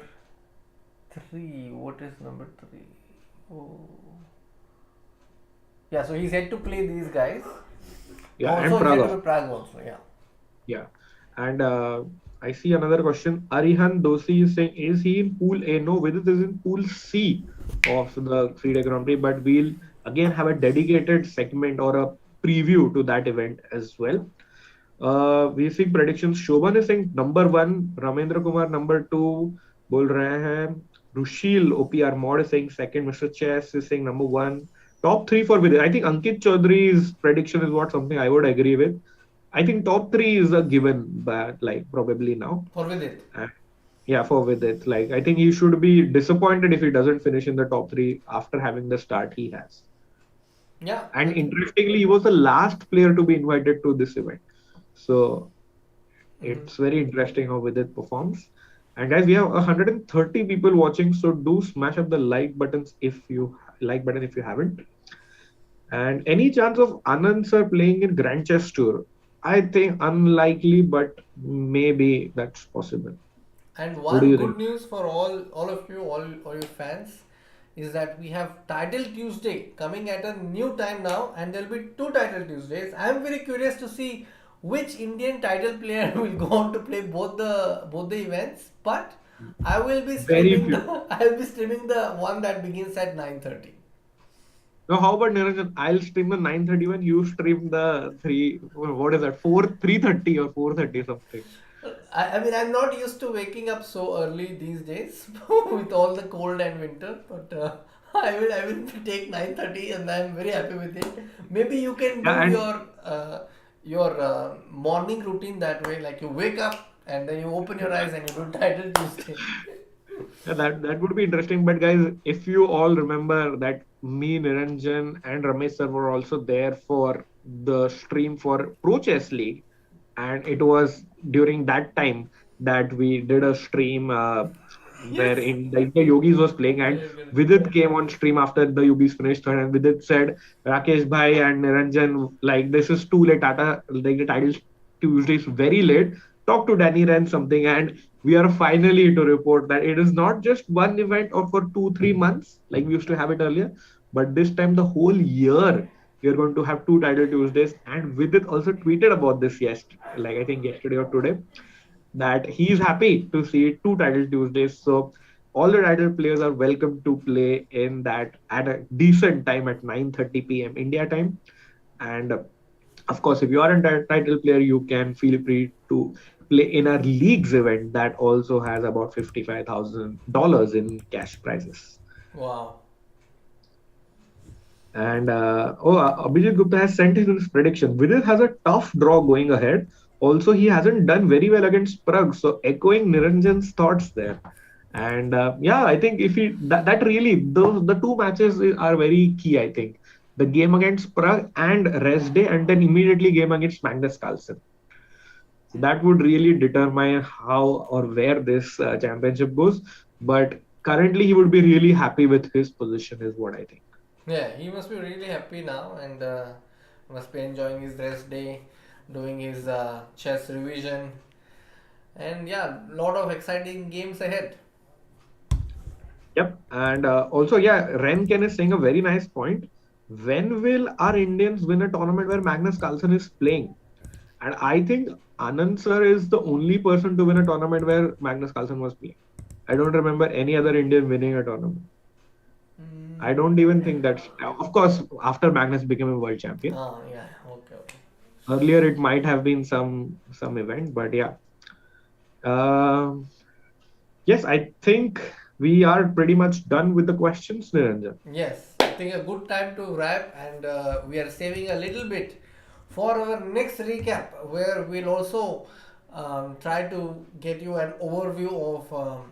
three. What is number three? Oh. Yeah, so he's yet to play these guys. Yeah, and Also, he's yet to Prague. play Prague also. Yeah. Yeah. And I see another question. Arihan Dosi is saying, is he in pool A? No, Vidit is in pool C of the 3-day Grand Prix, but we'll again have a dedicated segment or a preview to that event as well. We see predictions. Shobhan is saying number one, Ramendra Kumar number two, बोल रहे हैं. Rushil OPR mod is saying second, Mr. Chess is saying number one. Top three for Vidit. I think Ankit Chaudhary's prediction is what something I would agree with. I think top three is a given, but like probably now. For Vidit. Uh, yeah, for Vidit. Like I think he should be disappointed if he doesn't finish in the top three after having the start he has. Yeah. And interestingly, he was the last player to be invited to this event. So Mhm. it's very interesting how Vidit performs. And guys, we have 130 people watching, so do smash up the like button if you haven't. And any chance of Anand sir playing in Grand Chess Tour? I think unlikely, but maybe that's possible. And What do one you good think? news for all of you, all your fans, is that we have Title Tuesday coming at a new time now, and there'll be two Title Tuesdays. I'm very curious to see which Indian title player will go on to play both the events. But I will be Very streaming the few. I'll be streaming the one that begins at 9:30. Now, how about Niranjan? I'll stream the 9:31. You stream the three. What is that? 3:30 or 4:30 something. I mean, I'm not used to waking up so early these days with all the cold and winter, but I will take 9:30, and I'm very happy with it. Maybe you can Yeah, do and your morning routine that way, like you wake up and then you open your eyes and you do Title Tuesday. yeah, that would be interesting. But guys, if you all remember that me, Niranjan, and Ramesh sir were also there for the stream for Pro Chess League, and it was during that time that we did a stream where Yes. in the Yogis was playing, and Correct, correct. Vidit came on stream after the Yogis finished third, and Vidit said, Rakesh bhai and Niranjan, like this is too late. Tata, like the title Tuesday is very late. Talk to Danny Ren something, and we are finally to report that it is not just one event or for 2 3 months like we used to have it earlier, but this time the whole year we are going to have two title Tuesdays. And Vidit also tweeted about this yesterday, like I think yesterday or today, that he's happy to see two title Tuesdays. So all the title players are welcome to play in that at a decent time at 9:30 p.m. India time. And of course, if you are a title player, you can feel free to play in our leagues event that also has about $55,000 in cash prizes. Wow. And Abhijit Gupta has sent his prediction. Vidit has a tough draw going ahead. Also, he hasn't done very well against Prague. So, echoing Niranjan's thoughts there. And yeah, I think if he that really those the two matches are very key. I think the game against Prague and rest day, and then immediately game against Magnus Carlsen. So that would really determine how or where this championship goes. But currently, he would be really happy with his position, is what I think. Yeah, he must be really happy now and must be enjoying his rest day, doing his chess revision, and yeah, lot of exciting games ahead. Yep. And also, yeah, Renken is saying a very nice point. When will our Indians win a tournament where Magnus Carlsen is playing? And I think Anand sir is the only person to win a tournament where Magnus Carlsen was playing. I don't remember any other Indian winning a tournament. I Mm. don't even think that's, of course, after Magnus became a world champion. Ah, yeah, okay, okay. Earlier, it might have been some event, but yeah. Um, yes, I think we are pretty much done with the questions, Niranjan. Yes, I think a good time to wrap, and we are saving a little bit for our next recap, where we'll also try to get you an overview of,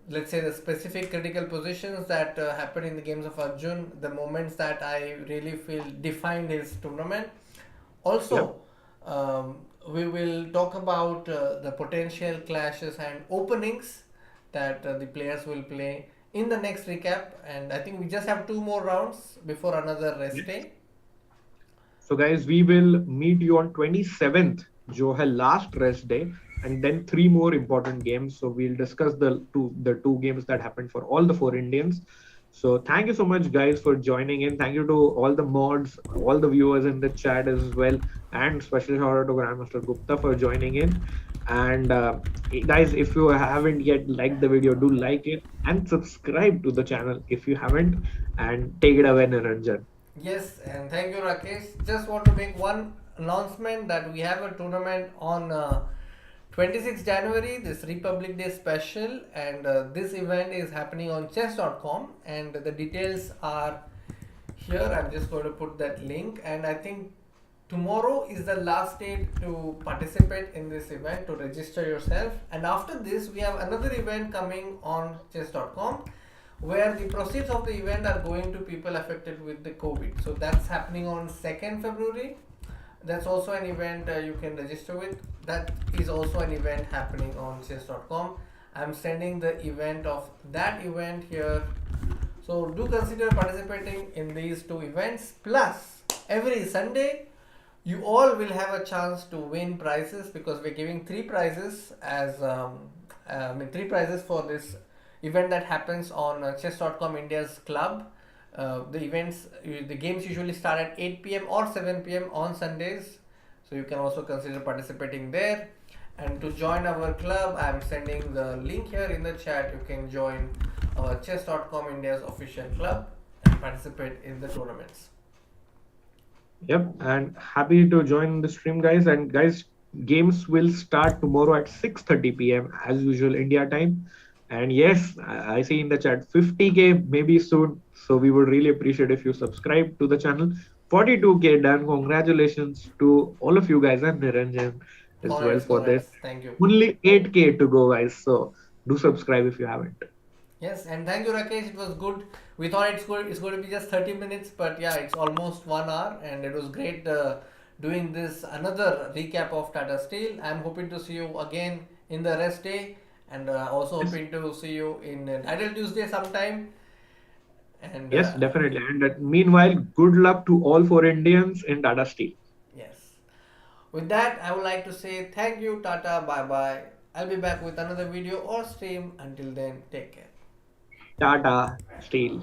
let's say, the specific critical positions that happened in the games of Arjun, the moments that I really feel defined his tournament. Yep. Also, we will talk about the potential clashes and openings that the players will play in the next recap. And I think we just have two more rounds before another rest Yes. day. So, guys, we will meet you on 27th, जो है last rest day, and then three more important games. So we'll discuss the two games that happened for all the four Indians. So thank you so much, guys, for joining in. Thank you to all the mods, all the viewers in the chat as well, and special shout out to Grandmaster Gupta for joining in. And guys, if you haven't yet liked the video, do like it and subscribe to the channel if you haven't. And take it away, Niranjan. Yes, and thank you, Rakesh. Just want to make one announcement that we have a tournament on 26th January, this Republic Day special, and this event is happening on chess.com, and the details are here. I'm just going to put that link, and I think tomorrow is the last day to participate in this event, to register yourself. And after this, we have another event coming on chess.com where the proceeds of the event are going to people affected with the COVID. So that's happening on 2nd February. That's also an event you can register with. That is also an event happening on chess.com. I'm sending the event of that event here. So do consider participating in these two events. Plus, every Sunday, you all will have a chance to win prizes, because we're giving three prizes as three prizes for this event that happens on chess.com India's club. The games usually start at 8 p.m. or 7 p.m. on Sundays, so you can also consider participating there. And to join our club, I'm sending the link here in the chat. You can join our chess.com India's official club and participate in the tournaments. Yep, and happy to join the stream, guys. And guys, Games will start tomorrow at 6:30 p.m. as usual India time. And yes, I see in the chat 50K maybe soon. So we would really appreciate if you subscribe to the channel. 42K done. Congratulations to all of you guys and Niranjan as well Congrats, for this. congrats. Thank you. Only 8K to go, guys. So do subscribe if you haven't. Yes, and thank you, Rakesh. It was good. We thought it's going to be just 30 minutes, but yeah, it's almost 1 hour, and it was great doing this another recap of Tata Steel. I'm hoping to see you again in the rest day, and also Yes, hoping to see you in Idle Tuesday sometime. And yes, definitely. And meanwhile, good luck to all four Indians in Tata Steel. yes, with that, I would like to say thank you, Tata, bye bye. I'll be back with another video or stream. Until then, take care. Tata Steel.